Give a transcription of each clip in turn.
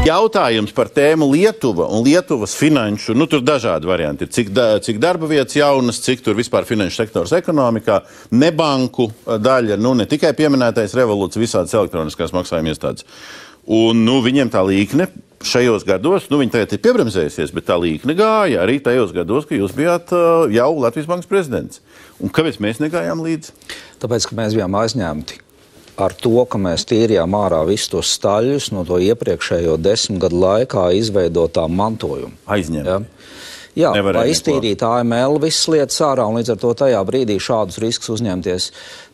Jautājums par tēmu Lietuva un Lietuvas finanšu, nu tur dažādi varianti ir, cik darba vietas jaunas, cik tur vispār finanšu sektors ekonomikā, nebanku daļa, nu ne tikai pieminētais Revolūts, visādas elektroniskās maksājuma iestādes. Un, nu, viņiem tā līkne šajos gados, nu, viņi tagad ir piebremzējusies, bet tā līkne gāja arī tajos gados, ka jūs bijāt jau Latvijas Bankas prezidents. Un kāpēc mēs negājām līdzi? Tāpēc, ka mēs bijām aizņemti ar to, ka mēs tīrījām ārā visus tos staļļus no to iepriekšējo 10 gadu laikā izveidotā mantojuma. Aizņemti. Jā, lai iztīrītu AML visas lietas ārā, un līdz ar to tajā brīdī šādus riskus uzņemties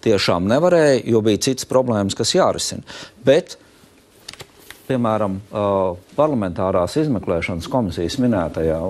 tiešām nevarēja, jo bija citas problēmas, kas jārisina. Bet, piemēram, parlamentārās izmeklēšanas komisijas minētajā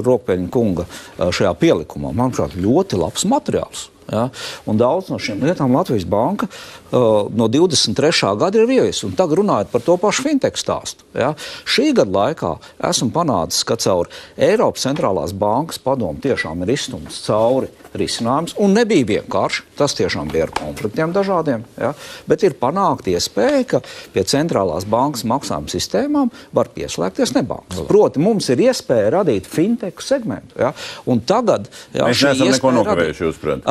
Rokpeļņa kunga šajā pielikumā, manuprāt, ļoti labs materiāls. Ja? Un daudz no šiem lietām Latvijas Banka no 23. gada ir ievies. Un tagad runājot par to pašu fintech stāstu. Ja? Šī gada laikā esmu panācis, ka caur Eiropas centrālās bankas padomu tiešām ir izstumts cauri risinājums. Un nebija vienkārši. Tas tiešām bija ar konfliktiem dažādiem. Ja? Bet ir panākt iespēja, ka pie centrālās bankas maksājuma sistēmām var pieslēgties nebankas. Proti, mums ir iespēja radīt fintech segmentu. Ja? Un tagad... Ja, mēs neesam neko nokavējuši, jūsuprāt.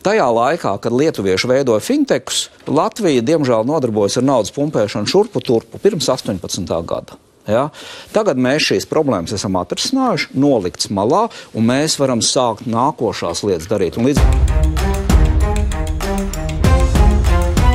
Tajā laikā, kad lietuvieši veidoja fintechus, Latvija, diemžēl, nodarbojas ar naudas pumpēšanu šurpu turpu pirms 18. gada. Ja? Tagad mēs šīs problēmas esam atrisinājuši, nolikts malā, un mēs varam sākt nākošās lietas darīt. Un līdz...